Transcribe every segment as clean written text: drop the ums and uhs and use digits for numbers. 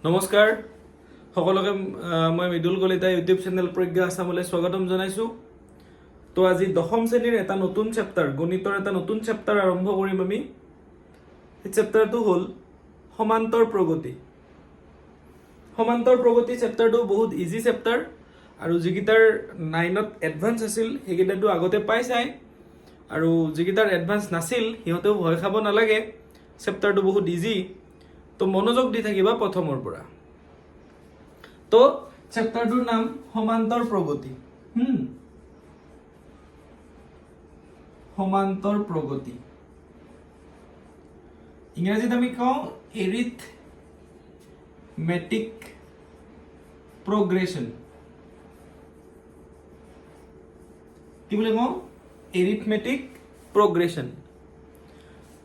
নমস্কাৰ সকলোকে মই মৃদুল কলিতা ইউটিউব চেনেল প্ৰজ্ঞা আছামলৈ স্বাগতম জনাইছোঁ। তো আজি দশম শ্ৰেণীৰ এটা নতুন চেপ্টাৰ গণিতৰ এটা নতুন চেপ্টাৰ আৰম্ভ কৰিম আমি। এই চেপ্টাৰটো হ'ল সমান্তৰ প্ৰগতি। সমান্তৰ প্ৰগতি চেপ্টাৰটো বহুত ইজি চেপ্টাৰ আৰু যিকেইটাৰ 9ত এডভান্স আছিল সেইকেইটাটো আগতে পাই চাই, আৰু যিকেইটাৰ এডভান্স নাছিল সিহঁতেও ভয় খাব নালাগে, চেপ্টাৰটো বহুত ইজি। তো মনোযোগ দি থাকিবা প্ৰথমৰ পৰা। তো চেপ্টাৰটোৰ নাম সমান্তৰ প্ৰগতি। সমান্তৰ প্ৰগতি ইংৰাজীত আমি কওঁ এৰিথমেটিক প্ৰগ্ৰেছন। কি বুলি কওঁ? এৰিথমেটিক প্ৰগ্ৰেছন।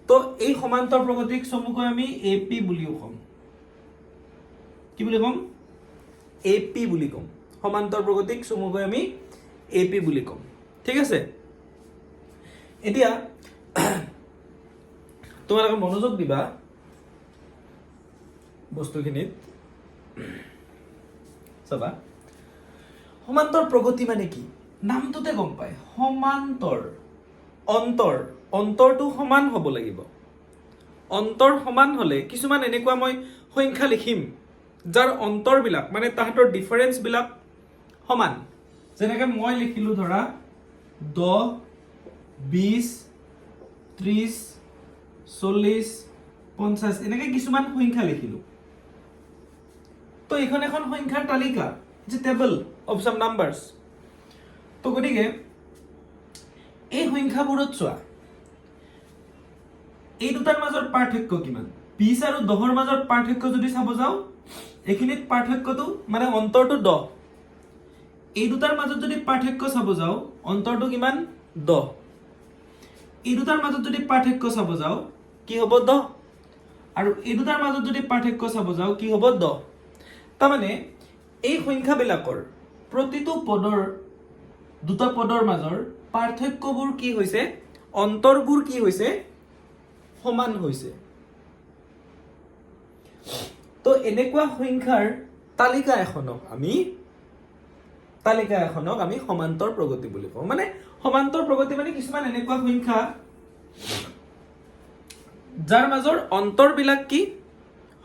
তো এই সমান্তৰ প্ৰগতিক চমুকৈ আমি এপি বুলিও কম। কি বুলি কম? এপি বুলি কম। সমান্তৰ প্ৰগতিক চমুকৈ আমি এপি বুলি কম। ঠিক আছে, এতিয়া তোমালোকে মনোযোগ দিবা বস্তুখিনিত। চাবা, সমান্তৰ প্ৰগতি মানে কি? নামটোতে গম পায়, সমান্তৰ। অন্তৰটো সমান হ'ব লাগিব। অন্তৰ সমান হলে কিছুমান এনেকুৱা মই সংখ্যা লিখিম যাৰ অন্তৰবিলাক মানে তাহাঁতৰ ডিফাৰেন্সবিলাক সমান। যেনেকে মই লিখিলো ধৰা 10, 20, 30, 40, 50 এনেকে কিছুমান সংখ্যা লিখিলো। তো এইখন এখন সংখ্যাৰ তালিকা, it's a table of some numbers. তো গতিকে এই সংখ্যাবোৰত চোৱা, এই দুটাৰ মাজৰ পাৰ্থক্য কিমান? 20 আৰু 10ৰ মাজৰ পাৰ্থক্য যদি চাব যাওঁ, এইখিনিত পাৰ্থক্যটো মানে অন্তৰটো 10। এই দুটাৰ মাজত যদি পাৰ্থক্য চাব যাওঁ, অন্তৰটো কিমান? 10। এই দুটাৰ মাজত যদি পাৰ্থক্য চাব যাওঁ কি হ'ব? 10। আৰু এই দুটাৰ মাজত যদি পাৰ্থক্য চাব যাওঁ কি হ'ব? 10। তাৰমানে এই সংখ্যাবিলাকৰ প্ৰতিটো পদৰ, দুটা পদৰ মাজৰ পাৰ্থক্যবোৰ কি হৈছে? অন্তৰবোৰ কি হৈছে? সমান হৈছে। তো এনেকুৱা সংখ্যাৰ তালিকা এখনক আমি সমান্তৰ প্ৰগতি বুলি কওঁ। মানে সমান্তৰ প্ৰগতি মানে কিছুমান এনেকুৱা সংখ্যা যাৰ মাজৰ অন্তৰবিলাক কি?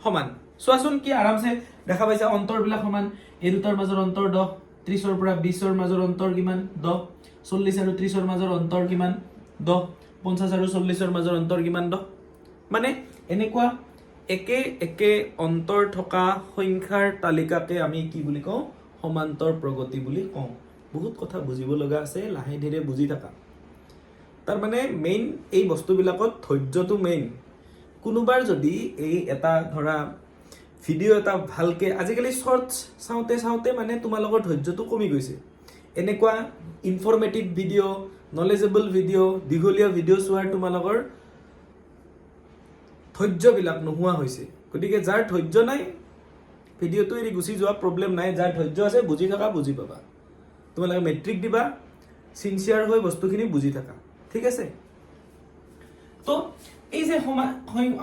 সমান। চোৱাচোন কি আৰামছে দেখা পাইছা, অন্তৰবিলাক সমান। এই দুটাৰ মাজৰ অন্তৰ 10, 30ৰ পৰা 20ৰ মাজৰ অন্তৰ কিমান? 10। 40 আৰু 30ৰ মাজৰ অন্তৰ কিমান? 10। 50 আৰু 40ৰ মাজৰ অন্তৰ কিমান? 10। মানে এনেকুৱা একে একে অন্তৰ থকা সংখ্যাৰ তালিকাকে আমি কি বুলি কওঁ? সমান্তৰ প্ৰগতি বুলি কওঁ। বহুত কথা বুজিব লগা আছে, লাহে ধীৰে বুজি থাকা। তাৰ মানে মেইন এই বস্তুবিলাকত ধৈৰ্যটো মেইন। কোনোবাৰ যদি এই এটা ধৰা ভিডিঅ' এটা ভালকে, আজিকালি শৰ্টছ চাওঁতে মানে তোমালোকৰ ধৈৰ্যটো কমি গৈছে। এনেকুৱা ইনফৰমেটিভ ভিডিঅ', নলেজেবল ভিডিঅ', দীঘলীয়া ভিডিঅ' চোৱাৰ তোমালোকৰ ধৈৰ্যবিলাক নোহোৱা হৈছে। গতিকে যাৰ ধৈৰ্য নাই ভিডিঅ'টো এৰি গুচি যোৱা, প্ৰব্লেম নাই। যাৰ ধৈৰ্য আছে বুজি থকা, বুজি পাবা। তোমালোকে মেট্ৰিক দিবা, চিনচিয়াৰ হৈ বস্তুখিনি বুজি থাকা। ঠিক আছে? তো এই যে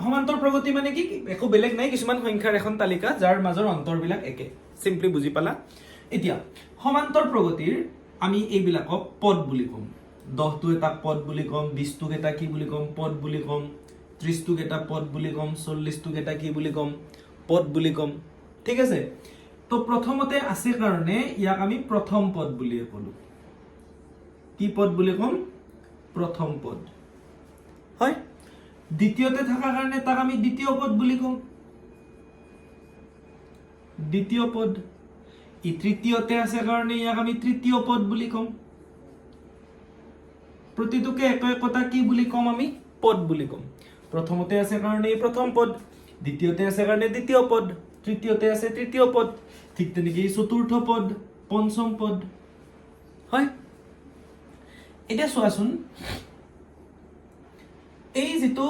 সমান্তৰ প্ৰগতি মানে কি? একো বেলেগ নাই, কিছুমান সংখ্যাৰ এখন তালিকা যাৰ মাজৰ অন্তৰবিলাক একে। চিম্পলি বুজি পালা? এতিয়া সমান্তৰ প্ৰগতিৰ আমি এইবিলাকক পদ বুলি ক'ম। 10টো এটা পদ বুলি ক'ম, 20টোক এটা কি বুলি ক'ম? পদ বুলি ক'ম। 30টোক এটা পদ বুলি ক'ম, 40টোক এটা কি বুলি ক'ম? পদ বুলি ক'ম। ঠিক আছে? তো প্ৰথমতে আছে কাৰণে ইয়াক আমি প্ৰথম পদ বুলিয়ে ক'লো। কি পদ বুলি ক'ম? প্ৰথম পদ। হয়? দ্বিতীয়তে থকা কাৰণে তাক আমি দ্বিতীয় পদ বুলি ক'ম। দ্বিতীয় পদ। ই তৃতীয়তে আছে কাৰণে ইয়াক আমি তৃতীয় পদ বুলি ক'ম। প্ৰতিটোকে একোটা কি বুলি ক'ম? আমি পদ বুলি ক'ম। প্ৰথমতে আছে কাৰণে প্ৰথম পদ, দ্বিতীয়তে আছে কাৰণে দ্বিতীয় পদ, তৃতীয়তে আছে তৃতীয় পদ, ঠিক তেনেকৈ চতুৰ্থ পদ, পঞ্চম পদ। হয়? এতিয়া চোৱাচোন, এই যিটো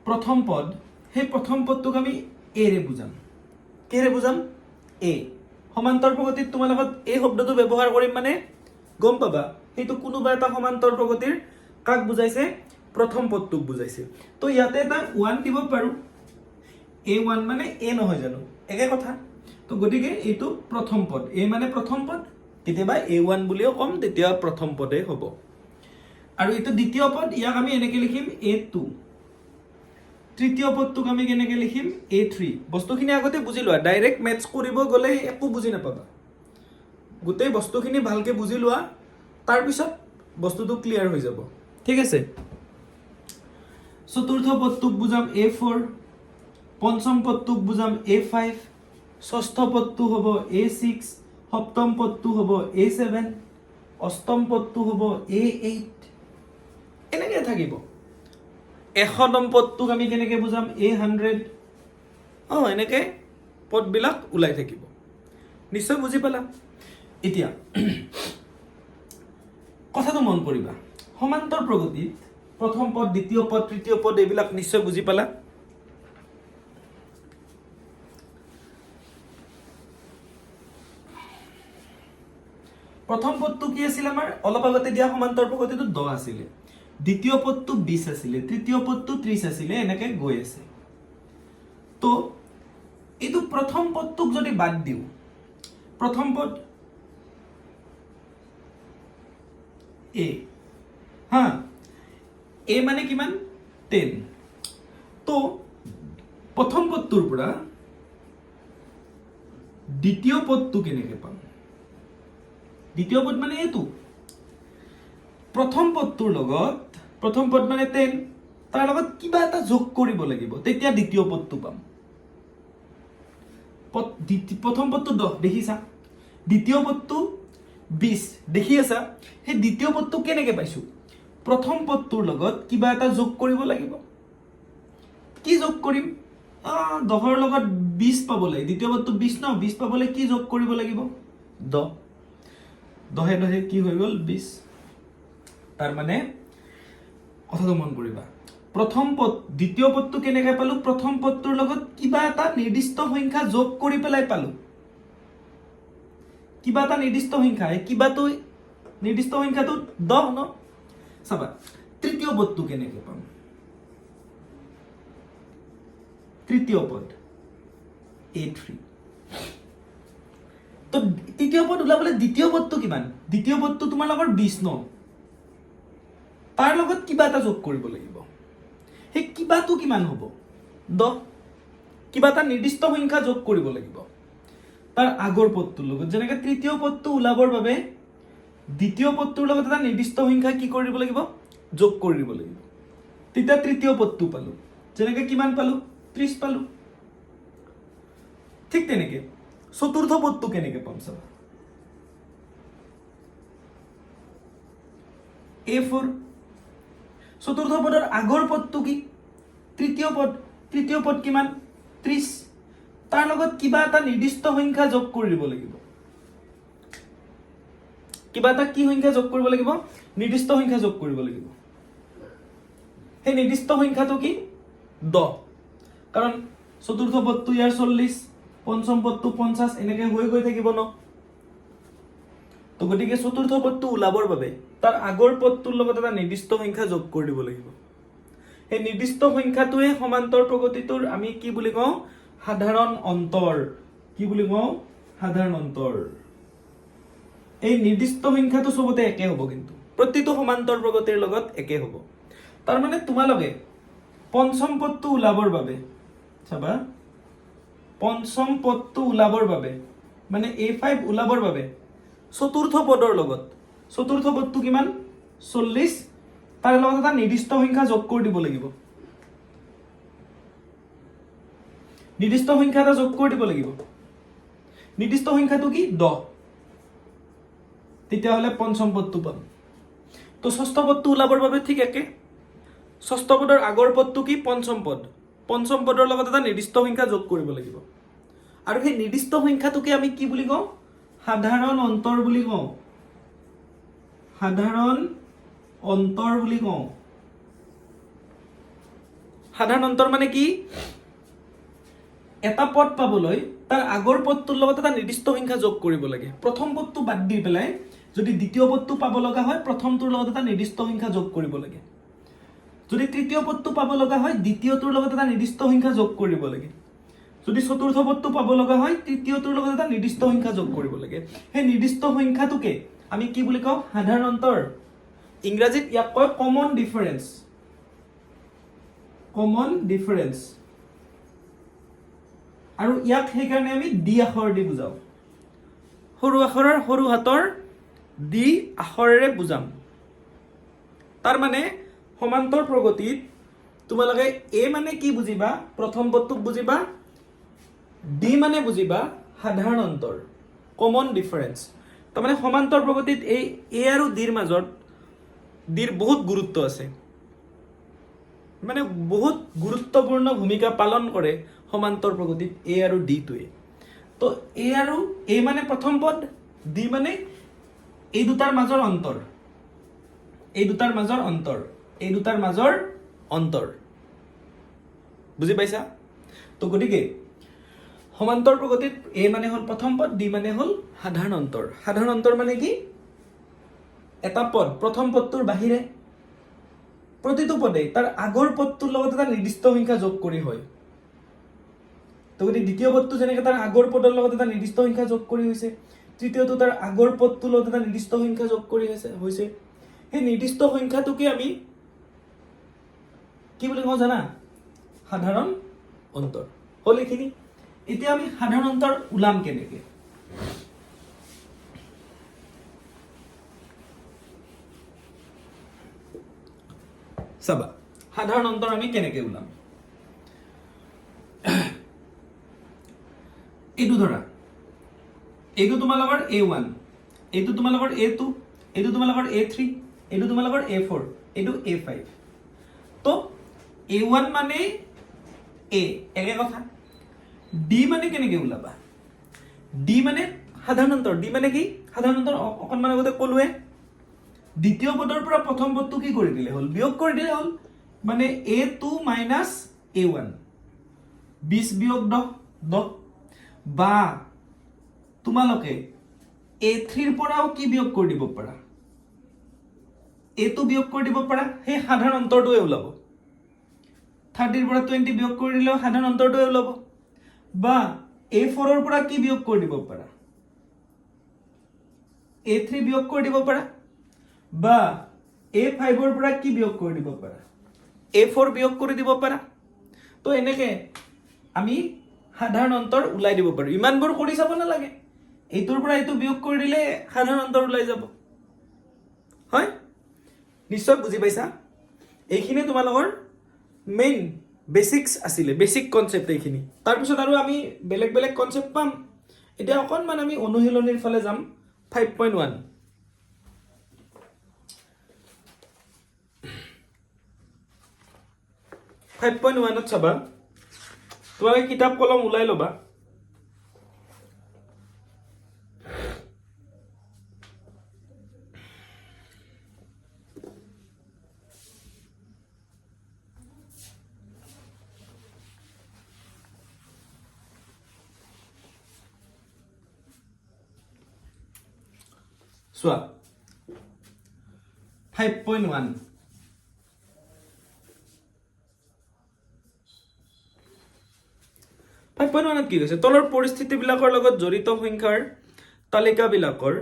প্ৰথম পদ, সেই প্ৰথম পদটোক আমি এৰে বুজাম। কিহেৰে বুজাম? এ। সমান্তৰ প্ৰগতিত তোমাৰ লগত এই শব্দটো ব্যৱহাৰ কৰিম মানে গম পাবা সেইটো কোনোবা এটা সমান্তৰ প্ৰগতিৰ কাক বুজাইছে? প্ৰথম পদটোক বুজাইছে। তো ইয়াতে এটা 1 দিব পাৰো। a1 মানে a নহয় জানো একে কথা তো গতিকে এইটো প্ৰথম পদ a মানে প্ৰথম পদ কেতিয়াবা a1 বুলিও কম তেতিয়া প্ৰথম পদে হ'ব আৰু এইটো দ্বিতীয় পদ ইয়াক আমি এনেকৈ লিখিম a2 তৃতীয় পদটোক আমি কেনেকৈ লিখিম a3 বস্তুখিনি আগতে বুজি লোৱা ডাইৰেক্ট মেথছ কৰিব গ'লে একো বুজি নাপাবা গোটেই বস্তুখিনি ভালকৈ বুজি লোৱা তাৰপিছত বস্তুটো ক্লিয়াৰ হৈ যাব ঠিক আছে চতুৰ্থ পদটোক বুজাম a4 পঞ্চম পদটোক বুজাম a5 ষষ্ঠ পদটো হ'ব a6 সপ্তম পদটো হ'ব a7 অষ্টম পদটো হ'ব a8 এনেকৈ থাকিব এশতম পদটোক আমি কেনেকৈ বুজাম a100 এনেকৈ পদবিলাক ওলাই থাকিব নিশ্চয় বুজি পালা এতিয়া কথাটো মন কৰিবা সমান্তৰ প্ৰগতিত প্ৰথম পদ দ্বিতীয় পদ তৃতীয় পদ এইবিলাক নিশ্চয় বুজি পালা প্ৰথম পদটো কি আছিল আমাৰ অলপ আগতে দিয়া সমান্তৰ প্ৰগতিটো 10 আছিল দ্বিতীয় পদটো 20 আছিল তৃতীয় পদটো 30 আছিল এনেকৈ গৈ আছে তো এইটো প্ৰথম পদটোক যদি বাদ দিও প্ৰথম পদ a হা a মানে কিমান 10 তো প্ৰথম পদটোৰ পৰা দ্বিতীয় পদটো কেনেকৈ পাম দ্বিতীয় পদ মানে এইটো প্ৰথম পদটোৰ লগত প্ৰথম পদ মানে 10 তাৰ লগত কিবা এটা যোগ কৰিব লাগিব তেতিয়া দ্বিতীয় পদটো পাম প্ৰথম পদটো 10 দেখিছা দ্বিতীয় পদটো 20 দেখি আছা সেই দ্বিতীয় পদটো কেনেকৈ পাইছো প্ৰথম পদটোৰ লগত কিবা এটা যোগ কৰিব লাগিব কি যোগ কৰিম 10ৰ লগত 20 পাব লাগে দ্বিতীয় পদটো 20 ন 20 পাবলৈ কি যোগ কৰিব লাগিব 10 10 10 কি হৈ গ'ল 20 তাৰ মানে কথাটো মন কৰিবা প্ৰথম পদ দ্বিতীয় পদটো কেনেকৈ পালো প্ৰথম পদটোৰ লগত কিবা এটা নিৰ্দিষ্ট সংখ্যা যোগ কৰি পেলাই পালো কিবা এটা নিৰ্দিষ্ট সংখ্যা কিবাটো নিৰ্দিষ্ট সংখ্যাটো 10 ন চাবা তৃতীয় পদটো কেনেকৈ পাম তৃতীয় পদ a3 তো তৃতীয় পদ ওলাবলৈ দ্বিতীয় পদটো কিমান দ্বিতীয় পদটো তোমাৰ লগত 20 ন তাৰ লগত কিবা এটা যোগ কৰিব লাগিব সেই কিবাটো কিমান হ'ব 10 কিবা এটা নিৰ্দিষ্ট সংখ্যা যোগ কৰিব লাগিব তাৰ আগৰ পদটোৰ লগত যেনেকৈ তৃতীয় পদটো ওলাবৰ বাবে দ্বিতীয় পদটোৰ লগত এটা নিৰ্দিষ্ট সংখ্যা কি কৰিব লাগিব যোগ কৰিব লাগিব তেতিয়া তৃতীয় পদটো পালো যেনেকৈ কিমান পালো 30 পালো ঠিক তেনেকৈ চতুৰ্থ পদটো কেনেকৈ পাম চাবা a4 চতুৰ্থ পদৰ আগৰ পদটো কি তৃতীয় পদ কিমান 30 তাৰ লগত কিবা এটা নিৰ্দিষ্ট সংখ্যা যোগ কৰি দিব লাগিব কিবা এটা কি সংখ্যা যোগ কৰিব লাগিব নিৰ্দিষ্ট সংখ্যা যোগ কৰিব লাগিব সেই নিৰ্দিষ্ট সংখ্যাটো কি 10 কাৰণ চতুৰ্থ পদটো ইয়াৰ 40 পঞ্চম পদটো 50 এনেকৈ হৈ গৈ থাকিব ন তো গতিকে চতুৰ্থ পদটো ওলাবৰ বাবে তাৰ আগৰ পদটোৰ লগত এটা নিৰ্দিষ্ট সংখ্যা যোগ কৰি দিব লাগিব এই নিৰ্দিষ্ট সংখ্যাটোৱে সমান্তৰ প্ৰগতিটোৰ আমি কি বুলি কওঁ সাধাৰণ অন্তৰ কি বুলি কওঁ সাধাৰণ অন্তৰ এই নিৰ্দিষ্ট সংখ্যাটো সবতে একে হ'ব কিন্তু প্ৰতিটো সমান্তৰ প্ৰগতিৰ লগত একে হ'ব তাৰ মানে তোমালোকে পঞ্চম পদটো ওলাবৰ বাবে চাবা পঞ্চম পদটো ওলাবৰ বাবে মানে a5 ওলাবৰ বাবে চতুৰ্থ পদৰ লগত চতুৰ্থ পদটো কিমান 40 তাৰ লগত এটা নিৰ্দিষ্ট সংখ্যা যোগ কৰি দিব লাগিব নিৰ্দিষ্ট সংখ্যা এটা যোগ কৰি দিব লাগিব নিৰ্দিষ্ট সংখ্যাটো কি 10 তেতিয়াহ'লে পঞ্চম পদটো পাম তো ষষ্ঠ পদটো ওলাবৰ বাবে ঠিক একে ষষ্ঠ পদৰ আগৰ পদটো কি পঞ্চম পদৰ লগত এটা নিৰ্দিষ্ট সংখ্যা যোগ কৰিব লাগিব আৰু সেই নিৰ্দিষ্ট সংখ্যাটোকে আমি কি বুলি কওঁ সাধাৰণ অন্তৰ বুলি কওঁ সাধাৰণ অন্তৰ বুলি কওঁ সাধাৰণ অন্তৰ মানে কি এটা পদ পাবলৈ তাৰ আগৰ পদটোৰ লগত এটা নিৰ্দিষ্ট সংখ্যা যোগ কৰিব লাগে প্ৰথম পদটো বাদ দি পেলাই যদি দ্বিতীয় পদটো পাব লগা হয় প্ৰথমটোৰ লগত এটা নিৰ্দিষ্ট সংখ্যা যোগ কৰিব লাগে যদি তৃতীয় পদটো পাব লগা হয় দ্বিতীয়টোৰ লগত এটা নিৰ্দিষ্ট সংখ্যা যোগ কৰিব লাগে যদি চতুৰ্থ পদটো পাব লগা হয় তৃতীয়টোৰ লগত এটা নিৰ্দিষ্ট সংখ্যা যোগ কৰিব লাগে সেই নিৰ্দিষ্ট সংখ্যাটোকে আমি কি বুলি কওঁ সাধাৰণ অন্তৰ ইংৰাজীত ইয়াক কয় কমন ডিফাৰেন্স আৰু ইয়াক সেইকাৰণে আমি ডি আখৰ দি বুজাও সৰু আখৰৰ সৰু হাতৰ ডি আখৰেৰে বুজাম তাৰ মানে সমান্তৰ প্ৰগতিত তোমালোকে এ মানে কি বুজিবা প্ৰথম পদটোক বুজিবা ডি মানে বুজিবা সাধাৰণ অন্তৰ কমন ডিফাৰেন্স তাৰ মানে সমান্তৰ প্ৰগতিত এই এ আৰু ডিৰ মাজত ডিৰ বহুত গুৰুত্ব আছে মানে বহুত গুৰুত্বপূৰ্ণ ভূমিকা পালন কৰে সমান্তৰ প্ৰগতিত এ আৰু ডি টোৱে তো এ আৰু এ মানে প্ৰথম পদ ডি মানে এই দুটাৰ মাজৰ অন্তৰ বুজি পাইছা তো গতিকে সমান্তৰ প্ৰগতিত এ মানে হল প্ৰথম পদ ডি মানে হল সাধাৰণ অন্তৰ মানে কি এটা পদ প্ৰথম পদটোৰ বাহিৰে প্ৰতিটো পদে তাৰ আগৰ পদটোৰ লগত এটা নিৰ্দিষ্ট সংখ্যা যোগ কৰি হয় তো গতিকে দ্বিতীয় পদটো যেনেকৈ তাৰ আগৰ পদৰ লগত এটা নিৰ্দিষ্ট সংখ্যা যোগ কৰি হৈছে তৃতীয়টো তাৰ আগৰ পদটোৰ লগত এটা নিৰ্দিষ্ট সংখ্যা যোগ কৰি হৈছে সেই নিৰ্দিষ্ট সংখ্যাটোকে আমি কি বুলি কওঁ জানা সাধাৰণ অন্তৰ হল এইখিনি এতিয়া আমি সাধাৰণ অন্তৰ ওলাম কেনেকে চাবা সাধাৰণ অন্তৰ আমি কেনেকে ওলাম এইটো ধৰা এইটো তোমালোকৰ a1 এইটো তোমালোকৰ a2 এইটো তোমালোকৰ a3 এইটো তোমালোকৰ a4 এইটো a5 তো a1 মানে a একে কথা d মানে কেনেকে ওলাবা d মানে সাধাৰণ অন্তৰ d মানে কি সাধাৰণ অন্তৰ অকনমান আগতে কলোৱে দ্বিতীয় পদৰ পৰা প্ৰথম পদটো কি কৰি দিলে হল বিয়োগ কৰি দিলে হল মানে a2 minus a1 20 বিয়োগ 10 বা তোমালোকে a3 ৰ পৰাও কি বিয়োগ কৰি দিব পাৰা a2 বিয়োগ কৰি দিব পাৰা সেই সাধাৰণ অন্তৰটোৱে ওলাব 30 ৰ পৰা 20 বিয়োগ কৰি দিলেও সাধাৰণ অন্তৰটোৱে ওলাব বা a4 ৰ পৰা কি বিয়োগ কৰি দিব পাৰা a3 বিয়োগ কৰি দিব পাৰা বা a5 ৰ পৰা কি বিয়োগ কৰি দিব পাৰা a4 বিয়োগ কৰি দিব পাৰা তো এনেকে আমি সাধাৰণ অন্তৰ উলাই দিব পাৰো ইমানবোৰ কৰি চাব নালাগে এইটোৰ পৰা এইটো বিয়োগ কৰি দিলে সাধাৰণ অন্তৰ উলাই যাব হয় নিশ্চয় বুজি পাইছা এইখিনি তোমালোকৰ মেইন বেসিক্স আছিলে বেসিক কনসেপ্ট এইখিনি তাৰ পিছত আৰু আমি বেলেগ বেলেগ কনসেপ্ট পাম এতিয়া অকনমান আমি অনুশীলনীৰ ফালে যাম 5.1 5.1 চাবা তোমালোকে কিতাপ কলম উলাই লবা চোৱা 5.1 5.1 কি কৈছে তলৰ পৰিস্থিতিবিলাকৰ লগত জড়িত সংখ্যাৰ তালিকাবিলাকৰ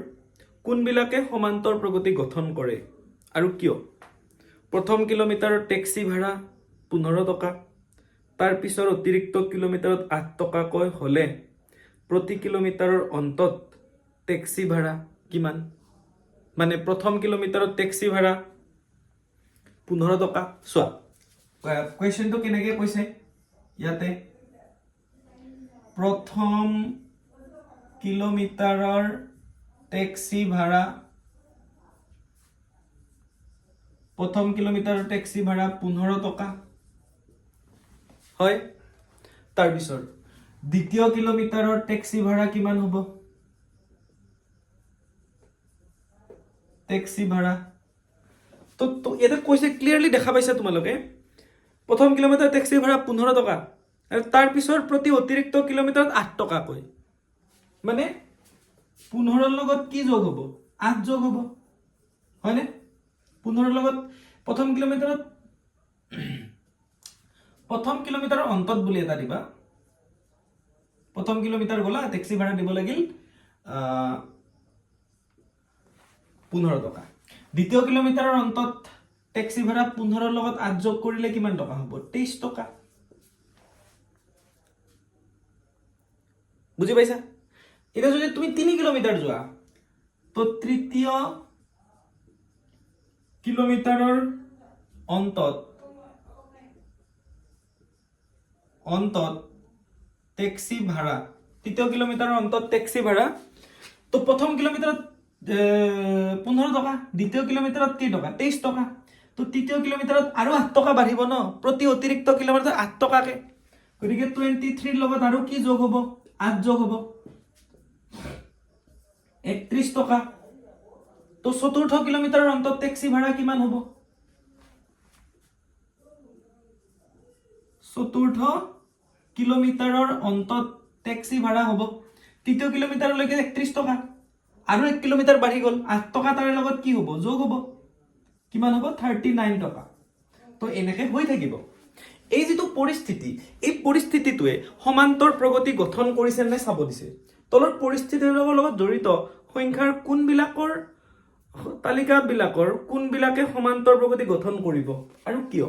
কোনবিলাকে সমান্তৰ প্ৰগতি গঠন কৰে আৰু কিয় প্ৰথম কিলোমিটাৰৰ টেক্সি ভাড়া 15 টকা তাৰ পিছৰ অতিৰিক্ত কিলোমিটাৰত 8 টকাকৈ হলে প্ৰতি কিলোমিটাৰৰ অন্তত টেক্সি ভাড়া কিমান মানে প্ৰথম কিলোমিটাৰত টেক্সি ভাড়া 15 টকা চোৱা কোৱেশ্চনটো কেনেকৈ কৈছে ইয়াতে প্ৰথম কিলোমিটাৰৰ টেক্সি ভাড়া 15 টকা হয় তাৰ পিছৰ দ্বিতীয় কিলোমিটাৰৰ টেক্সি ভাড়া কিমান হ'ব টেক্সি ভাড়া তো এটা কৈছে ক্লিয়াৰলি দেখা পাইছা তোমালোকে প্ৰথম কিলোমিটাৰ টেক্সি ভাড়া 15 টকা আৰু তাৰ পিছৰ প্ৰতি অতিৰিক্ত কিলোমিটাৰত 8 টকা কৈ মানে 15 ৰ লগত কি যোগ হ'ব 8 যোগ হ'ব হয়নে 15 ৰ লগত প্ৰথম কিলোমিটাৰৰ অন্তত বুলি এটা দিবা প্ৰথম কিলোমিটাৰ গলা টেক্সি ভাড়া দিব লাগিল 15 টকা দ্বিতীয় কিলোমিটাৰৰ অন্তত টেক্সি ভাড়া 15 লগত 8 যোগ কৰিলে কিমান টকা হ'ব 23 টকা বুজি পাইছা এটা যদি তুমি 3 কিলোমিটাৰ যোৱা তো তৃতীয় কিলোমিটাৰৰ অন্তত টেক্সি ভাড়া তৃতীয় কিলোমিটাৰৰ অন্তত টেক্সি ভাড়া তো প্ৰথম কিলোমিটাৰত 15 টকা দ্বিতীয় কিলোমিটাৰত কি টকা 23 টকা তো তৃতীয় কিলোমিটাৰত আৰু 8 টকা বাঢ়িব ন প্ৰতি অতিৰিক্ত কিলোমিটাৰ 8 টকাকে গতিকে 23 লগত আৰু কি যোগ হ'ব 8 যোগ হ'ব 31 টকা তো চতুৰ্থ কিলোমিটাৰৰ অন্তত টেক্সি ভাড়া কিমান হ'ব চতুৰ্থ কিলোমিটাৰৰ অন্তত টেক্সি ভাড়া হ'ব তৃতীয় কিলোমিটাৰলৈকে 31 টকা আৰু 1 কিলোমিটাৰ বাঢ়ি গ'ল 8 টকা তাৰে লগত কি হ'ব যোগ হ'ব কিমান হ'ব 39 টকা তো এনেকে হৈ থাকিব এই যেটো পৰিস্থিতি এই পৰিস্থিতিটোৱে সমান্তৰ প্ৰগতি গঠন কৰিছে নে চাব দিছে তলৰ পৰিস্থিতিৰ লগত জড়িত সংখ্যাৰ কোনবিলাকৰ তালিকাবিলাকৰ কোনবিলাকে সমান্তৰ প্ৰগতি গঠন কৰিব আৰু কিয়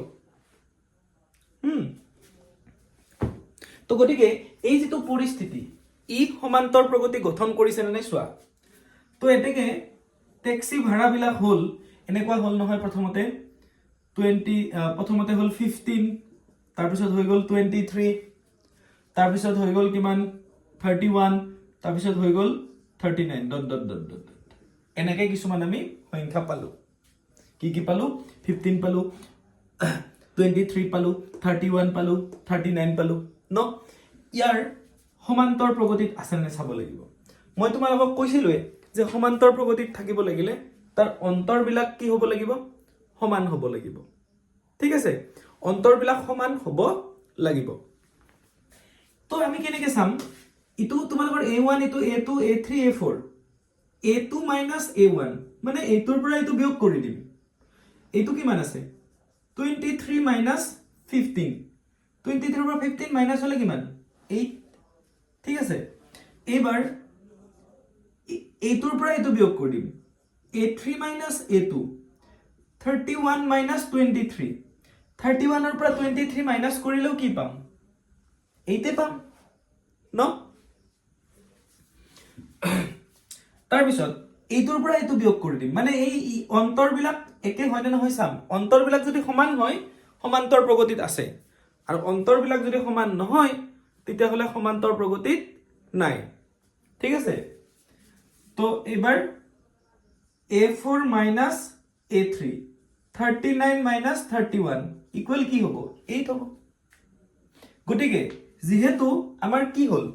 তো গতিকে এই যেটো পৰিস্থিতি ই সমান্তৰ প্ৰগতি গঠন কৰিছে নে চোৱা তো এতেকে টেক্সি ভাড়া বিলাক হল এনেকুৱা হল নহয় প্ৰথমতে 20 প্ৰথমতে হল 15 তাৰ পিছত হৈ গল 23 তাৰ পিছত হৈ গল কিমান 31 তাৰ পিছত হৈ গল 39 ডট ডট ডট ডট এনেকে কিছুমান আমি সংখ্যা পালো কি পালো 15 পালো 23 পালো 31 পালো 39 পালো ন ইয়াৰ সমান্তৰ প্ৰগতিত আছে নে চাব লাগিব মই তোমালোকক কৈছিলোৱে যে সমান্তৰ প্ৰগতিত থাকিব লাগিলে তাৰ অন্তৰবিলাক কি হ'ব লাগিব সমান হ'ব লাগিব ঠিক আছে অন্তৰবিলাক সমান হ'ব লাগিব তো আমি কেনেকৈ চাম ইটো তোমালোকৰ a1 ইটো a2 a3 a4 a2 a1 মানে এইটোৰ পৰা এইটো বিয়োগ কৰি দিম এইটো কিমান আছে 23 15 23 পৰা 15 মাইনাস হলে কিমান 8 ঠিক আছে এবাৰ এইটোৰ পৰা এইটো বিয়োগ কৰি দিম a3 a2 31 23 31 ৰ পৰা 23 মাইনাস কৰিলেও কি পাম 8 পাম ন তাৰ পিছত এইটোৰ পৰা এইটো বিয়োগ কৰি দিম মানে এই অন্তৰবিলাক একে হয় নে নহয় চাম অন্তৰবিলাক যদি সমান হয় সমান্তৰ প্ৰগতিত আছে আৰু অন্তৰবিলাক যদি সমান নহয় তেতিয়া হলে সমান্তৰ প্ৰগতিত নাই ঠিক আছে তো এবাৰ a4 a3 39 31 ইকুৱেল কি হ'ব 8 হ'ব গতিকে যেহেতু আমাৰ কি হল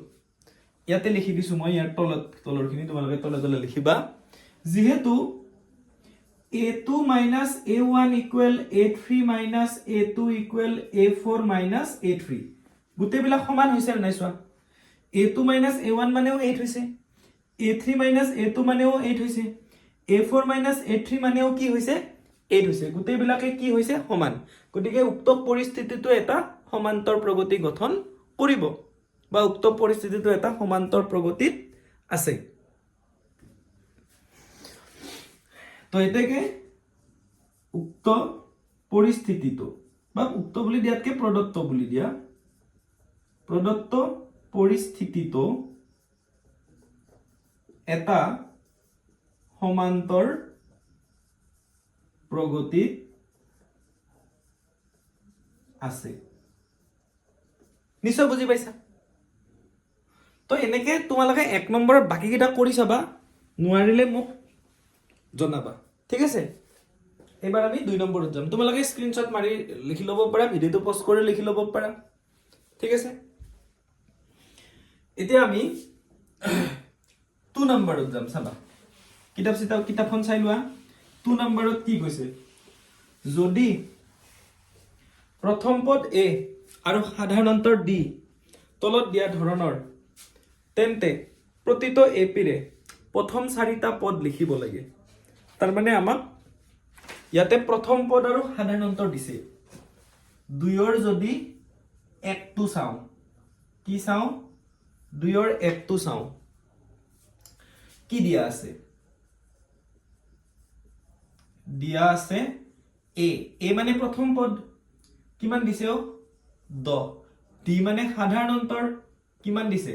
ইয়াতে লিখি দিছো মই ইয়াৰ তলৰখিনি তোমালোকে তলে লিখিবা যেহেতু a2 a1 equal a3 a2 equal a4 a3 গুটেবিলাক সমান হৈছে নাই চোৱা a2 a1 মানেও 8 হৈছে a3 a2 মানেও 8 হৈছে a4 a3 মানেও কি হৈছে 8 হৈছে গুটেবিলাকে কি হৈছে সমান গতিকে উক্ত পৰিস্থিতিটো এটা সমান্তৰ প্ৰগতি গঠন কৰিব বা উক্ত পৰিস্থিতিটো এটা সমান্তৰ প্ৰগতিত আছে তো এতেকে উক্ত পৰিস্থিতিটো বা উক্ত বুলি দিয়াতকে প্ৰদত্ত বুলি দিয়া প্ৰদত্ত পৰিস্থিতিটো এটা সমান্তৰ প্ৰগতিত আছে নিশ্চয় বুজি পাইছা তো এনেকে তোমালোকে 1 নম্বৰৰ বাকি কিটা কৰি চাবা নোৱাৰিলে মোক জনাবা ঠিক আছে এবাৰ আমি 2 নম্বৰত যাম তোমালোকে স্ক্ৰিনশ্বট মাৰি লিখি ল'ব পাৰা ভিডিওটো পোষ্ট কৰি লিখি ল'ব পাৰা ঠিক আছে এতিয়া আমি 2 নম্বৰত যাম চাবা কিতাপখন চাই লোৱা 2 নম্বৰত কি কৈছে যদি প্ৰথম পদ a আৰু সাধাৰণ অন্তৰ d তলত দিয়া ধৰণৰ তেন্তে প্ৰতিটো এপিৰে প্ৰথম 4টা পদ লিখিব লাগে তাৰ মানে আমাক ইয়াতে প্ৰথম পদ আৰু সাধাৰণ অন্তৰ দিছে 2ৰ যদি 1টো চাও কি চাও 2ৰ 1টো চাও কি দিয়া আছে a মানে প্ৰথম পদ কিমান দিছে 10 d মানে সাধাৰণ অন্তৰ কিমান দিছে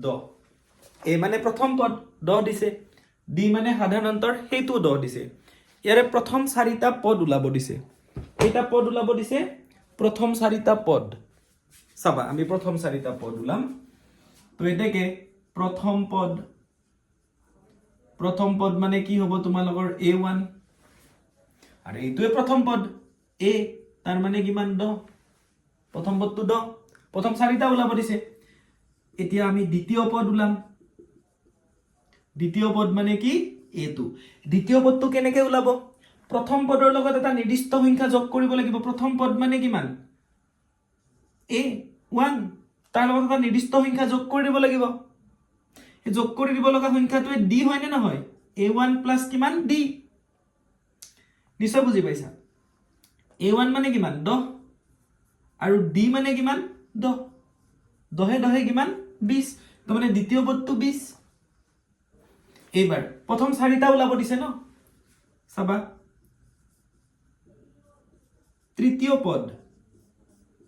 10 a মানে প্ৰথম পদ 10 দিছে d মানে সাধাৰণ অন্তৰ হেতু 10 দিছে ইয়াৰে প্ৰথম চাৰিটা পদ ওলাব দিছে এটা পদ ওলাব দিছে প্ৰথম চাৰিটা পদ চাবা আমি প্ৰথম চাৰিটা পদ ওলাম তো এটাকে প্ৰথম পদ মানে কি হ'ব তোমালোকৰ a1 আৰু এইটোৱে প্ৰথম পদ a তাৰ মানে কিমান 10 প্ৰথম পদটো 10 প্ৰথম চাৰিটা ওলাব দিছে এতিয়া আমি দ্বিতীয় পদ ওলাম দ্বিতীয় পদ মানে কি a2 দ্বিতীয় পদটো কেনেকৈ ওলাব প্ৰথম পদৰ লগত এটা নিৰ্দিষ্ট সংখ্যা যোগ কৰিব লাগিব প্ৰথম পদ মানে কিমান a1 তাৰ লগত এটা নিৰ্দিষ্ট সংখ্যা যোগ কৰি দিব লাগিব এই যোগ কৰি দিব লগা সংখ্যাটোৱে d হয় নে নহয় a1 প্লাস কিমান d নিশ্চয় বুজি পাইছা a1 মানে কিমান 10 আৰু d মানে কিমান 10 10 কিমান 20 তো মানে দ্বিতীয় পদটো 20 এইবাৰ প্ৰথম চাৰিটা ওলাব দিছে ন চাবা তৃতীয় পদ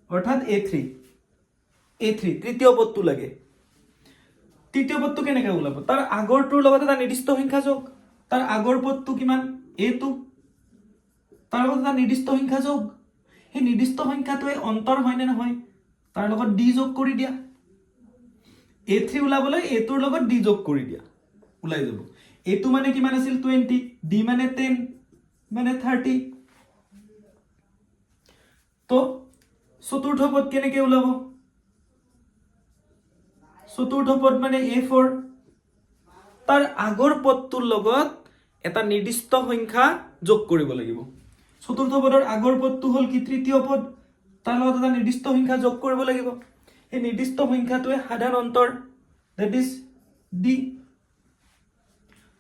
অৰ্থাৎ a3 তৃতীয় পদটো লাগে তৃতীয় পদটো কেনেকৈ ওলাব তাৰ আগৰটোৰ লগত এটা নিৰ্দিষ্ট সংখ্যা যোগ তাৰ আগৰ পদটো কিমান a2 তাৰ লগত এটা নিৰ্দিষ্ট সংখ্যা যোগ এই নিৰ্দিষ্ট সংখ্যাটোৱে অন্তৰ হয় নে নহয় তাৰ লগত d যোগ কৰি দিয়া a3 ওলাবলৈ a2 ৰ লগত d যোগ কৰি দিয়া ওলাই যাব a2 মানে কিমান আছিল 20 d মানে 10 মানে 30 তো চতুৰ্থ পদ কেনেকৈ ওলাব চতুৰ্থ পদ মানে a4 তাৰ আগৰ পদটোৰ লগত এটা নিৰ্দিষ্ট সংখ্যা যোগ কৰিব লাগিব চতুৰ্থ পদৰ আগৰ পদটো হল কি তৃতীয় পদ তাৰ লগত এটা নিৰ্দিষ্ট সংখ্যা যোগ কৰিব লাগিব এই নিৰ্দিষ্ট সংখ্যাটোৱে সাধাৰণ অন্তৰ that is d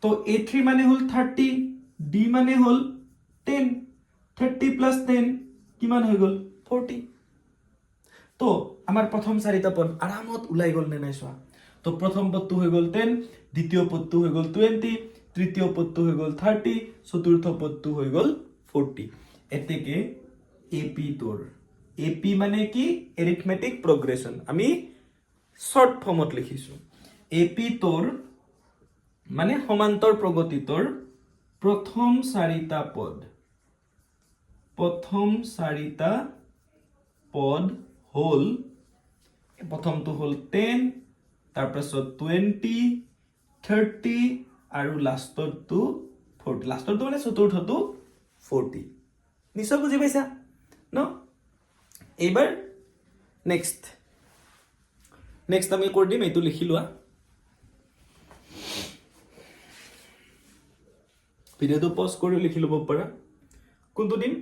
তো a3 মানে হল 30 d মানে হল 10 30 plus 10 কিমান হৈ গল 40 তো আমাৰ প্ৰথম চাৰিটা পদ আৰামত ওলাই গল নে নাই চোৱা তো প্ৰথম পদটো হৈ গল 10 দ্বিতীয় পদটো হৈ গল 20 তৃতীয় পদটো হৈ গল 30 চতুৰ্থ পদটো হৈ গল 40 এতেকে এপি তোৰ এপি মানে কি এৰিথমেটিক প্ৰগ্ৰেছন আমি শৰ্ট ফৰ্মত লিখিছো এপি তোৰ মানে সমান্তৰ প্ৰগতিটোৰ প্ৰথম চাৰিটা পদ হল প্ৰথমটো হল 10 তাৰপাছত 20 30 আৰু লাষ্টৰটো 40 লাষ্টৰটো মানে চতুৰ্থটো 40 নিশ্চয় বুজি পাইছা ন এইবাৰ নেক্সট আমি কৰি দিম এইটো লিখি লোৱা ভিডিওটো পজ কৰি লিখি ল'ব পাৰা কোনটো দিম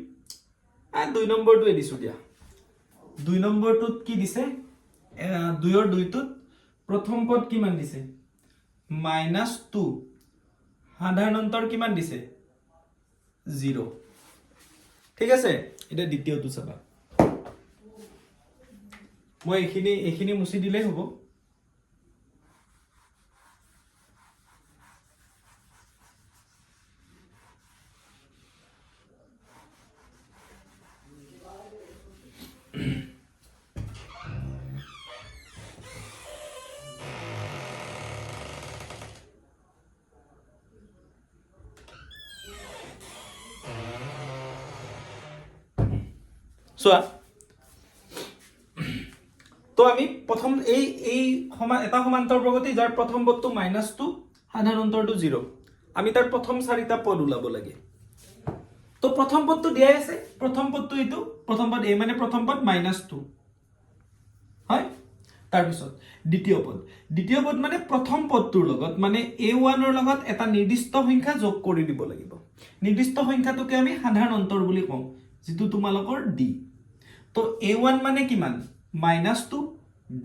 2 নম্বৰটো দিছো দিয়া 2 নম্বৰটোত কি দিছে 2ৰ 2টোত প্ৰথম পদ কিমান দিছে -2 সাধাৰণ অন্তৰ কিমান দিছে 0 ঠিক আছে এটা দ্বিতীয়টো চাবা মই এইখিনি মুছি দিলেই হ'ব চোৱা তো আমি প্ৰথম এই এটা সমান্তৰ প্ৰগতি যাৰ প্ৰথম পদটো -2 সাধাৰণ অন্তৰটো 0 আমি তাৰ প্ৰথম চাৰিটা পদ ওলাব লাগে তো প্ৰথম পদটো দিয়াই আছে প্ৰথম পদটো এইটো প্ৰথম পদ a মানে প্ৰথম পদ -2 হয় তাৰ পিছত দ্বিতীয় পদ মানে প্ৰথম পদটোৰ লগত মানে a1 ৰ লগত এটা নিৰ্দিষ্ট সংখ্যা যোগ কৰি দিব লাগিব নিৰ্দিষ্ট সংখ্যাটোকে আমি সাধাৰণ অন্তৰ বুলি কওঁ যেটো তোমালোকৰ d তো a1 মানে কিমান -2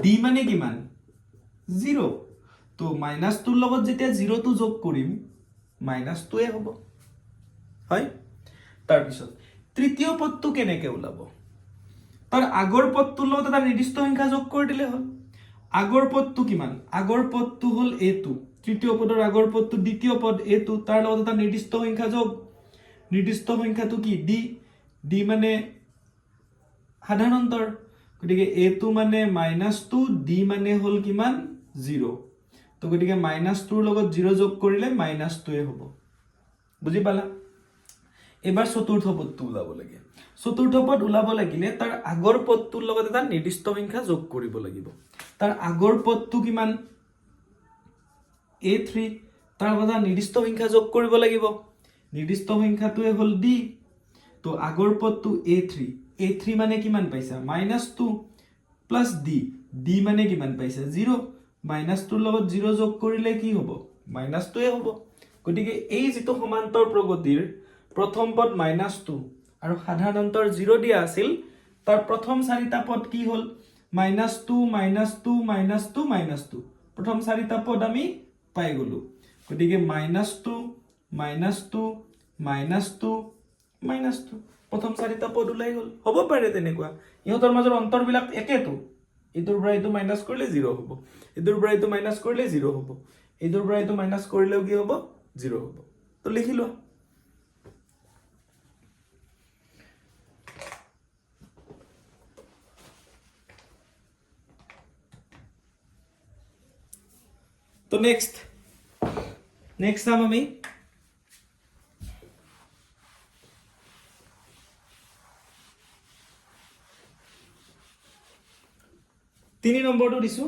d মানে কিমান 0 তো -2 ৰ লগত যেতিয়া 0 টো যোগ কৰিম -2 এ হ'ব হয় তাৰ পিছত তৃতীয় পদটো কেনেকৈ ওলাব তাৰ আগৰ পদটোৰ লগত এটা নিৰ্দিষ্ট সংখ্যা যোগ কৰি দিলে হ'ল আগৰ পদটো কিমান আগৰ পদটো হল a2 তৃতীয় পদৰ আগৰ পদটো দ্বিতীয় পদ a2 তাৰ লগত এটা নিৰ্দিষ্ট সংখ্যা যোগ নিৰ্দিষ্ট সংখ্যাটো কি d d মানে সাধাৰণ অন্তৰ গতিকে a2 মানে -2 d মানে হল কিমান 0 তো গতিকে -2 ৰ লগত 0 যোগ কৰিলে -2 এ হ'ব বুজি পালা এবাৰ চতুৰ্থ পদটো ওলাব লাগে চতুৰ্থ পদ ওলাব লাগিলে তাৰ আগৰ পদটোৰ লগত এটা নিৰ্দিষ্ট সংখ্যা যোগ কৰিব লাগিব তাৰ আগৰ পদটো কিমান a3 তাৰ লগত নিৰ্দিষ্ট সংখ্যা যোগ কৰিব লাগিব নিৰ্দিষ্ট সংখ্যাটোৱে হল d তো আগৰ পদটো a3 মানে কিমান পাইছা -2 প্লাস d মানে কিমান পাইছা 0 -2 ৰ লগত 0 যোগ কৰিলে কি হ'ব -2 এ হ'ব গতিকে এই যেটো সমান্তৰ প্ৰগতিৰ প্ৰথম পদ -2 আৰু সাধাৰণ অন্তৰ 0 দিয়া আছিল তাৰ প্ৰথম চাৰিটা পদ কি হল -2 -2 -2 -2 প্ৰথম চাৰিটা পদ আমি পাই গলো গতিকে -2 -2 -2 -2 প্ৰথম চাৰিটা পদ ওলাই গল হ'ব পাৰে তেনেকুৱা ইহঁতৰ মাজৰ অন্তৰবিলাক একেটো ইটোৰ পৰা ইটো মাইনাস কৰিলে 0 হ'ব ইটোৰ পৰা ইটো মাইনাস কৰিলে 0 হ'ব ইটোৰ পৰা ইটো মাইনাস কৰিলেও কি হ'ব 0 হ'ব তো লিখি লোৱা তো নেক্সট চাম আমি 3 নম্বৰটো দিছো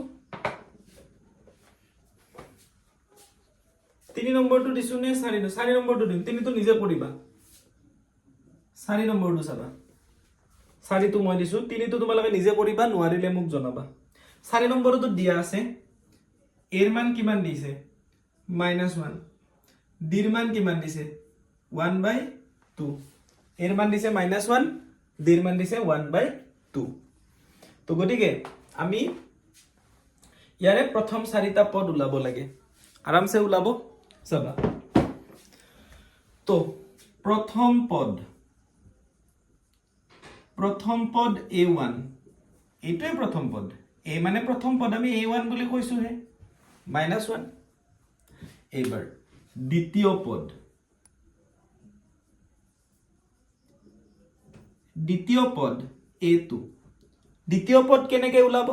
3 নম্বৰটো দিছো নে 4 নম্বৰটো দিম 3 তো নিজে কৰিবা 4 নম্বৰটো চাবা 4 টো মই দিছো 3 তো তোমালোকে নিজে কৰিবা নোৱাৰিলে মোক জনাবা 4 নম্বৰটো দিয়া আছে এৰ মান কিমান দিছে -1 ডিৰ মান কিমান দিছে 1/2 এৰ মান দিছে -1 ডিৰ মান দিছে 1/2 তো গতিকে আমি ইয়াৰে প্ৰথম চাৰিটা পদ ওলাব লাগে আৰামছে ওলাব চাবা তো প্ৰথম পদ a1 এইটোৱে প্ৰথম পদ a মানে প্ৰথম পদ আমি a1 বুলি কৈছো হে -1 এইবাৰ দ্বিতীয় পদ a2 দ্বিতীয় পদ কেনেকৈ ওলাব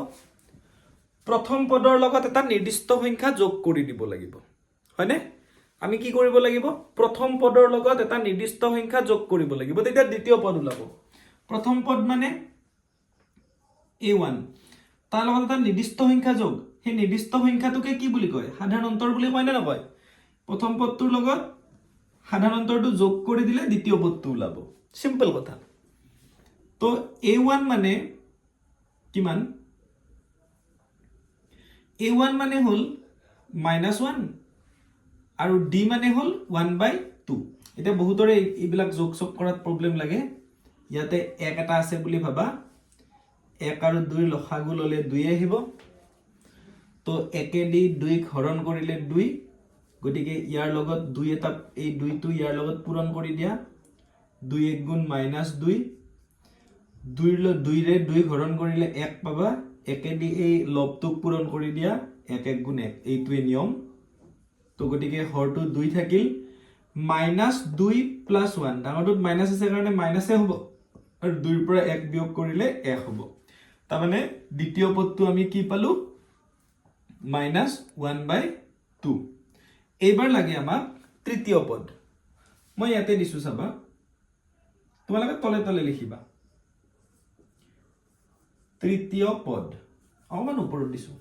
প্ৰথম পদৰ লগত এটা নিৰ্দিষ্ট সংখ্যা যোগ কৰি দিব লাগিব হয়নে আমি কি কৰিব লাগিব প্ৰথম পদৰ লগত এটা নিৰ্দিষ্ট সংখ্যা যোগ কৰিব লাগিব তেতিয়া দ্বিতীয় পদ ওলাব প্ৰথম পদ মানে a1 তাৰ লগত এটা নিৰ্দিষ্ট সংখ্যা যোগ সেই নিৰ্দিষ্ট সংখ্যাটোকে কি বুলি কয় সাধাৰণ অন্তৰ বুলি কয় না নকয় প্ৰথম পদটোৰ লগত সাধাৰণ অন্তৰটো যোগ কৰি দিলে দ্বিতীয় পদটো ওলাব সিম্পল কথা তো a1 মানে কিমান a1 মানে হল -1 আৰু d মানে হল 1/2 এটা বহুতৰে এইবিলাক যোগ যোগ কৰাত প্ৰবলেম লাগে ইয়াতে 1 এটা আছে বুলি ভাবা 1 আৰু 2 লসাগু ললে 2 আহিব তো 1 দি 2 হৰণ কৰিলে 2 গতিকে ইয়াৰ লগত 2 এটা এই 2 টো ইয়াৰ লগত পূৰণ কৰি দিয়া 2 1 গুণ -2 2 ৰে 2 হৰণ কৰিলে 1 পাবা 1 দি এই লবটো পূৰণ কৰি দিয়া 1 1 গুণ 1 এইটোৱে নিয়ম তো গতিকে হৰটো 2 থাকিল -2 + 1 ডাঙৰটোত মাইনাস আছে কাৰণে মাইনাসে হ'ব আৰু 2 ৰ পৰা 1 বিয়োগ কৰিলে 1 হ'ব তাৰ মানে দ্বিতীয় পদটো আমি কি পালো -1/2 এইবাৰ লাগে আমাক তৃতীয় পদ মই ইয়াতে দিছো চাবা তোমালোকে তলে তলে লিখিবা তৃতীয় পদ অকমান ওপৰত দিছো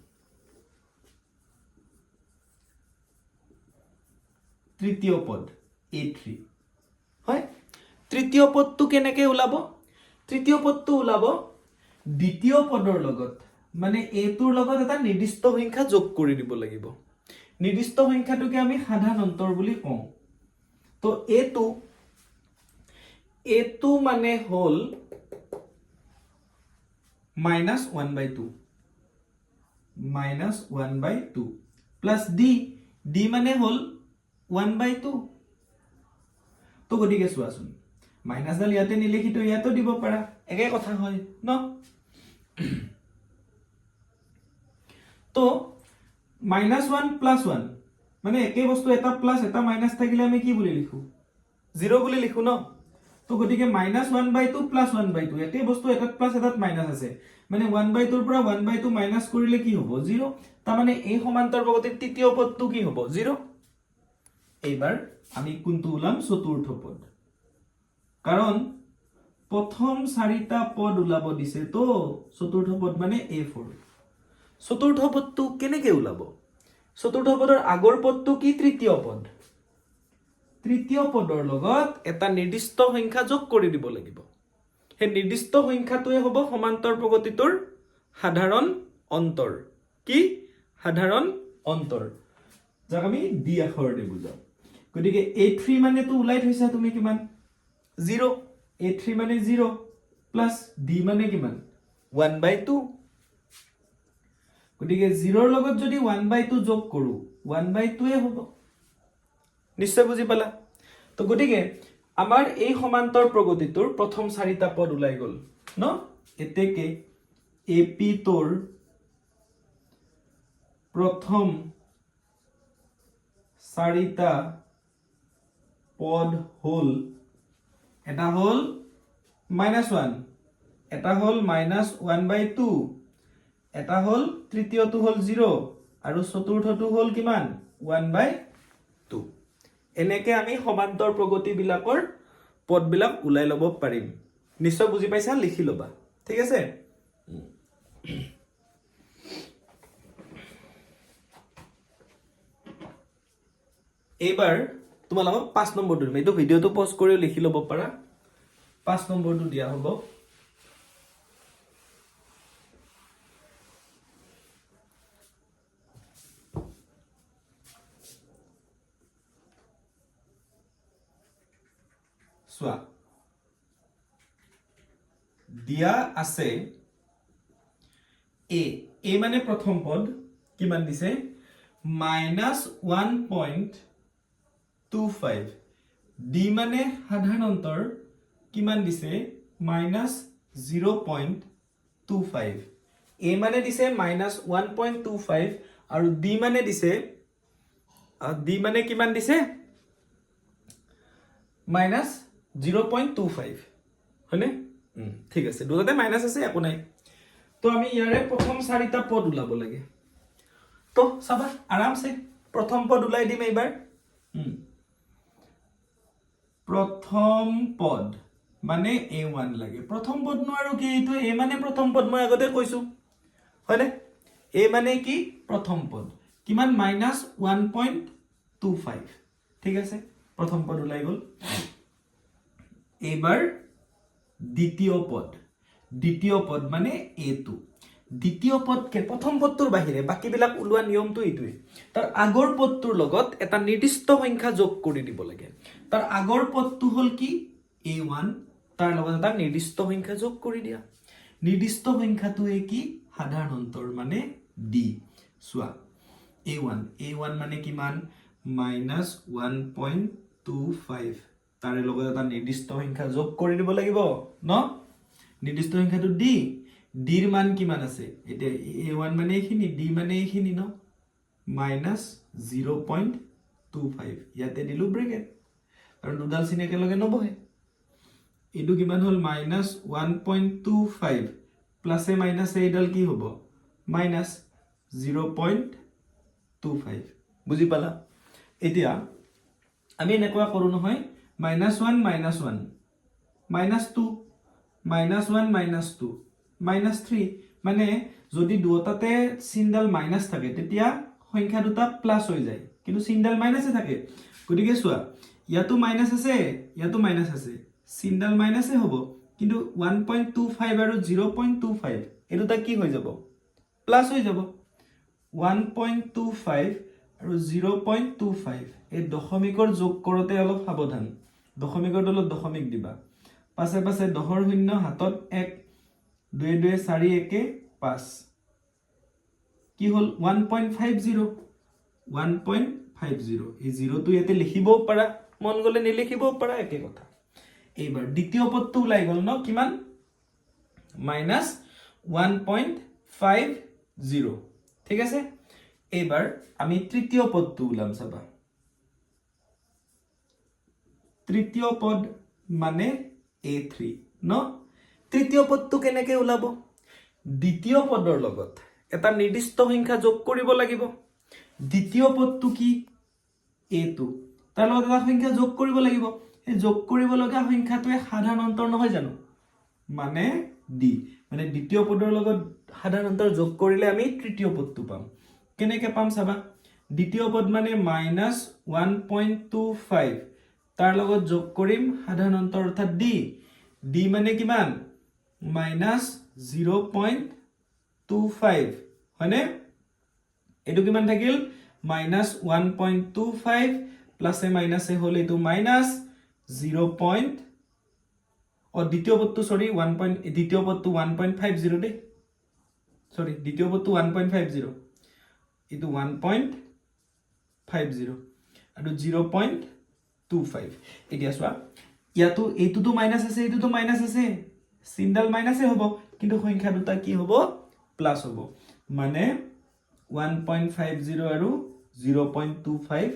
তৃতীয় পদ a3 হয় তৃতীয় পদটো কেনেকৈ ওলাব তৃতীয় পদটো ওলাব দ্বিতীয় পদৰ লগত মানে a2 ৰ লগত এটা নিৰ্দিষ্ট সংখ্যা যোগ কৰি দিব লাগিব নিৰ্দিষ্ট সংখ্যাটোকে আমি সাধাৰণ অন্তৰ বুলি কওঁ তো a2 মানে হল -1/2 প্লাস d মানে হল 1/2 তো গতিকে চোৱাচোন মাইনাস ডাল ইয়াতে নিলিখিতো ইয়াতো দিব পাৰা একে কথা হয় ন তো -1 + 1 মানে একে বস্তু এটা প্লাস এটা মাইনাস থাকিলে আমি কি বুলি লিখো 0 বুলি লিখো ন তো গতিকে -1/2 + 1/2 একে বস্তু এটাত প্লাস এটাত মাইনাস আছে মানে 1/2 ৰ পৰা 1/2 মাইনাস কৰিলে কি হ'ব 0 তাৰ মানে এই সমান্তৰ প্ৰগতিৰ তৃতীয় পদটো কি হ'ব 0 এইবাৰ আমি কোনটো উলাম চতুৰ্থ পদ কাৰণ প্ৰথম চাৰিটা পদ উলাব দিছে তো চতুৰ্থ পদ মানে a4 চতুৰ্থ পদটো কেনেকৈ উলাব চতুৰ্থ পদৰ আগৰ পদটো কি তৃতীয় পদ তৃতীয় পদৰ লগত এটা নিৰ্দিষ্ট সংখ্যা যোগ কৰি দিব লাগিব সেই নিৰ্দিষ্ট সংখ্যাটোৱে হ'ব সমান্তৰ প্ৰগতিটোৰ সাধাৰণ অন্তৰ কি সাধাৰণ অন্তৰ যাক আমি d আখৰেৰে বুজাও গতিকে a3 মানে তো উলাই থৈছা তুমি কিমান 0 a3 মানে 0 প্লাস d মানে কিমান 1/2 গতিকে 0 ৰ লগত যদি 1/2 যোগ কৰো 1/2 এ হ'ব নিশ্চয় বুজি পালা তো গতিকে আমাৰ এই সমান্তৰ প্ৰগতিটোৰ প্ৰথম চাৰিটা পদ উলাই গল ন এতেকে ap তোৰ প্ৰথম চাৰিটা পদ হল এটা হল -1 এটা হল -1/2 এটা হল তৃতীয়টো হল 0 আৰু চতুৰ্থটো হল কিমান 1/2 এনেকে আমি সমান্তৰ প্ৰগতি বিলাকৰ পদ বিলাক উলাই লব পাৰিম নিশ্চয় বুজি পাইছা লিখি লবা ঠিক আছে এইবাৰ তোমালোকক 5 নম্বৰটো দিম এইটো ভিডিওটো পজ কৰিও লিখি লব পাৰা 5 নম্বৰটো দিয়া হ'ব সোয়া দিয়া আছে a মানে প্ৰথম পদ কিমান দিছে -1.25 d মানে সাধাৰণ অন্তৰ কিমান দিছে -0.25 a মানে দিছে -1.25 আৰু d মানে দিছে কিমান দিছে -0.25 হয়নে ঠিক আছে দুটাতে মাইনাস আছে একো নাই তো আমি ইয়াৰে প্ৰথম চাৰিটা পদ উলাব লাগে তো চাবা আৰামছে প্ৰথম পদ উলাই দিম এইবাৰ প্ৰথম পদ মানে a1 লাগে প্ৰথম পদ নো আৰু কি এইটো a মানে প্ৰথম পদ মই আগতে কৈছো হয়নে a মানে কি প্ৰথম পদ কিমান -1.25 ঠিক আছে প্ৰথম পদ উলাই গল এইবাৰ দ্বিতীয় পদ মানে a2 দ্বিতীয় পদকে প্ৰথম পদটোৰ বাহিৰে বাকি বিলাক উলোৱা নিয়মটো এইটোৱে তাৰ আগৰ পদটোৰ লগত এটা নিৰ্দিষ্ট সংখ্যা যোগ কৰি দিব লাগে তাৰ আগৰ পদটো হল কি a1 তাৰ লগত এটা নিৰ্দিষ্ট সংখ্যা যোগ কৰি দিয়া নিৰ্দিষ্ট সংখ্যাটোৱে কি সাধাৰণ অন্তৰ মানে d সোয়া a1 মানে কিমান -1.25 তাৰে লগত এটা নিৰ্দিষ্ট সংখ্যা যোগ কৰি দিব লাগিব ন নিৰ্দিষ্ট সংখ্যাটো d d ৰ মান কিমান আছে এটা a1 মানে এইখিনি d মানে এইখিনি ন -0.25 ইয়াতে দিলু ব্ৰেকেট আৰু দুডাল চিন একেলগে নবহে এটো কিমান হল -1.25 প্লাস এ মাইনাস এইডাল কি হ'ব -0.25 বুজি পালা এতিয়া আমি এনেকুৱা কৰো নহয় -1 -1 -2 -1 -2 -3 মানে যদি দুটাতে চিনডাল মাইনাস থাকে তেতিয়া সংখ্যা দুটা প্লাস হৈ যায় কিন্তু চিনডাল মাইনাসে থাকে গতিকে সোয়া ইয়াতো মাইনাস আছে চিনডাল মাইনাসে হ'ব কিন্তু 1.25 আৰু 0.25 এই দুটা কি হৈ যাব প্লাস হৈ যাব 1.25 আৰু 0.25 এই দশমিকৰ যোগ কৰোতে অলপ সাৱধান দশমিকৰ তলত দশমিক দিবা পাছে পাছে 10 ৰ শূন্য হাতত 1 2 2 4 1 5 কি হল 1.50 এই 0 টো ইয়াতে লিখিবও পাৰা মন গলে নিলিখিবও পাৰা একে কথা এইবাৰ দ্বিতীয় পদটো ওলাই গল ন কিমান -1.50 ঠিক আছে এইবাৰ আমি তৃতীয় পদটো উলাম চাবা তৃতীয় পদ মানে a3 ন তৃতীয় পদটো কেনেকৈ ওলাব দ্বিতীয় পদৰ লগত এটা নিৰ্দিষ্ট সংখ্যা যোগ কৰিব লাগিব দ্বিতীয় পদটো কি a2 তাৰ লগত এটা সংখ্যা যোগ কৰিব লাগিব এই যোগ কৰিব লগা সংখ্যাটোৱে সাধাৰণ অন্তৰ নহয় জানো মানে d মানে দ্বিতীয় পদৰ লগত সাধাৰণ অন্তৰ যোগ কৰিলে আমি তৃতীয় পদটো পাম কেনেকৈ পাম চাবা দ্বিতীয় পদ মানে -1.25 তাৰ লগত যোগ কৰিম সাধাৰণ অন্তৰ অৰ্থাৎ d মানে কিমান -0.25 হয়নে এটো কিমান থাকিল -1.25 প্লাসে মাইনাসে হল এটো -0. দ্বিতীয় পদটো সরি 1. দ্বিতীয় পদটো 1.50 দে সরি দ্বিতীয় পদটো 1.50 এটো 1.50 আৰু 0.25 এতিয়া সোয়া ইয়াতো এইটোতো মাইনাস আছে এইটোতো মাইনাস আছে সিনডাল মাইনাসে হ'ব কিন্তু সংখ্যা দুটা কি হ'ব প্লাস হ'ব মানে 1.50 আৰু 0.25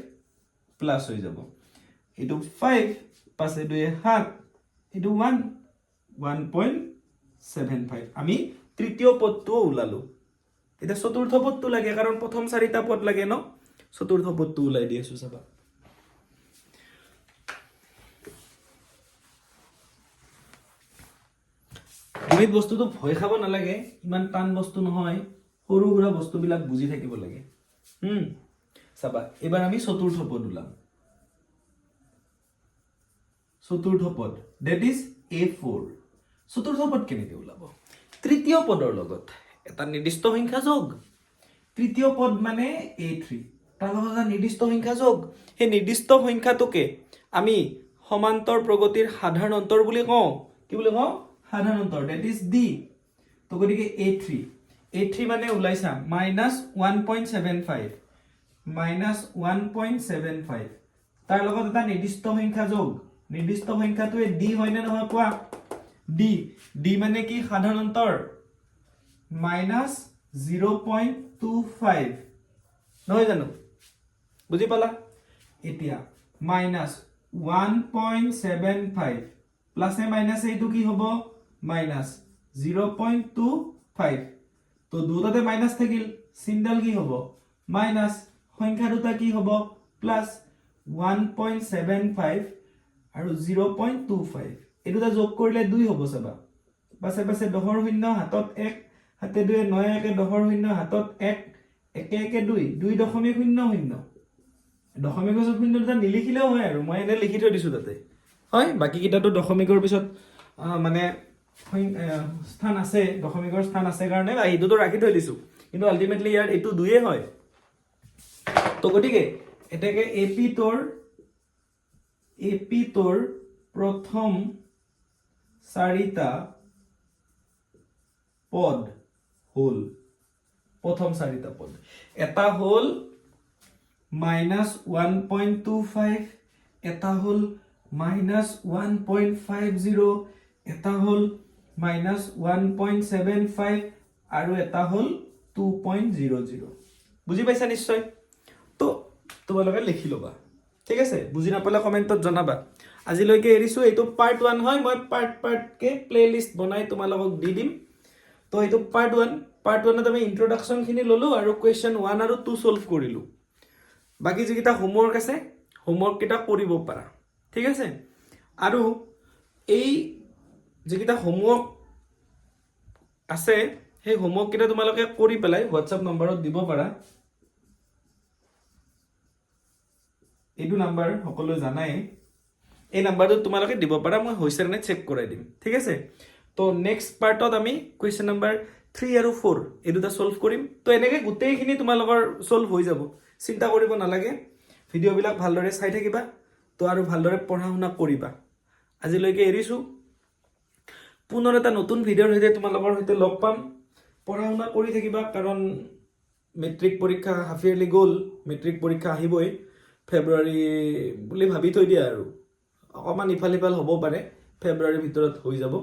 প্লাস হৈ যাব এটো 5 পাছে দুয়ে 7 এটো 1.75 আমি তৃতীয় পদটো উলালো এটা চতুৰ্থ পদটো লাগে কাৰণ প্ৰথম চাৰিটা পদ লাগে ন চতুৰ্থ পদটো উলাই দিয়েছো চাবা গণিত বস্তুটো ভয় খাব নালাগে ইমান টান বস্তু নহয় সৰু সুৰা বস্তুবিলাক বুজি থাকিব লাগে চাবা এবাৰ আমি চতুৰ্থ পদ উলাম চতুৰ্থ পদ that is a4 চতুৰ্থ পদ কেনেকৈ ওলাব তৃতীয় পদৰ লগত এটা নিৰ্দিষ্ট সংখ্যা যোগ তৃতীয় পদ মানে a3 তাৰ লগত এটা নিৰ্দিষ্ট সংখ্যা যোগ সেই নিৰ্দিষ্ট সংখ্যাটোকে আমি সমান্তৰ প্ৰগতিৰ সাধাৰণ অন্তৰ বুলি কওঁ কি বুলি কওঁ সাধাৰণ অন্তৰ that is d তো গতিকে a3 মানে ওলাইছা -1.75 তাৰ লগত এটা নিৰ্দিষ্ট সংখ্যা যোগ নিৰ্দিষ্ট সংখ্যাটোৱে d হয় নে নহয় কোৱা d মানে কি সাধাৰণ অন্তৰ -0.25 নহয় জানো বুজি পালা এতিয়া -1.75 প্লাসে মাইনাসে এটো কি হ'ব -0.25 তো দুটাতে মাইনাস থাকিল সিনডাল কি হ'ব মাইনাস সংখ্যা দুটা কি হ'ব প্লাস 1.75 আৰু 0.25 এটোটা যোগ কৰিলে 2 হ'ব চাবা পাছে পাছে 10 শূন্য হাতত 1 হাতে 2 9 1 10 শূন্য হাতত 1 1 1 2 2.00 দশমিকৰ শূন্য দুটা নিলিখিলেও হয় আৰু মই এনে লিখি থৈ দিছো তাতে হয় বাকি কিটাটো দশমিকৰ পিছত মানে স্থান আছে দশমিকৰ স্থান আছে কাৰণে এইটোতো ৰাখি থৈ দিছো কিন্তু আলটিমেটলি ইয়াৰ এটো 2 হয় তো গটিকে এটাকে এপি তোৰ প্ৰথম চাৰিটা পদ হল প্ৰথম চাৰিটা পদ এটা হল -1.25 এটা হল -1.50 এটা হল -1.75 আৰু এটা হল 2.00 বুজি পাইছা নিশ্চয় তো তোমালোকে লিখি লবা ঠিক আছে বুজি নাপালে কমেন্টত জনাবা আজিলৈকে এৰিছো এইটো পাৰ্ট 1 হয় মই পাৰ্ট কে প্লেলিষ্ট বনাই তোমালোকক দি দিম তো এইটো পাৰ্ট 1 ত আমি ইন্ট্ৰোডাকচন খিনি ললো আৰু কোৱেশ্চন 1 আৰু 2 সলভ কৰিলো বাকি যেকিটা হোমৱৰ্ক আছে হোমৱৰ্ক কিটা কৰিব পাৰা ঠিক আছে আৰু এই যেকিটা হোমৱৰ্ক আছে সেই হোমৱৰ্ক কিটা তোমালোকে কৰি পেলাই WhatsApp নম্বৰত দিব পাৰা এইটো নাম্বাৰ সকলো জানাই এই নাম্বাৰটো তোমালোকে দিব পাৰা মই হৈছে নে চেক কৰাই দিম ঠিক আছে তো নেক্সট পাৰ্টত আমি কোৱেশ্চন নাম্বাৰ 3 আৰু 4 এই দুটা সলভ কৰিম তো এনেকৈ গোটেইখিনি তোমালোকৰ সলভ হৈ যাব চিন্তা কৰিব নালাগে ভিডিও বিলাক ভালদৰে চাই থাকিবা তো আৰু ভালদৰে পঢ়া শুনা কৰিবা আজিলৈকে এৰিছো পুনৰ এটা নতুন ভিডিওৰ সৈতে তোমালোকৰ সৈতে লগ পাম পঢ়া শুনা কৰি থাকিবা কাৰণ মেট্ৰিক পৰীক্ষা হাফ ইয়াৰলি গ'ল মেট্ৰিক পৰীক্ষা আহিবই ফেব্ৰুৱাৰী বুলি ভাবি থৈ দিয়া আৰু অকমান ইফাল ইফাল হ'ব পাৰে ফেব্ৰুৱাৰীৰ ভিতৰত হৈ যাব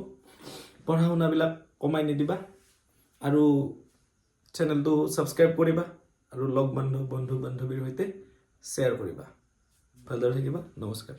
পঢ়া শুনা বিলাক কমাই নিদিবা আৰু চেনেলটো ছাবস্ক্ৰাইব কৰিবা আৰু লগ বন্ধু বান্ধৱীৰ সৈতে শ্বেয়াৰ কৰিবা ভালদৰে থাকিবা নমস্কাৰ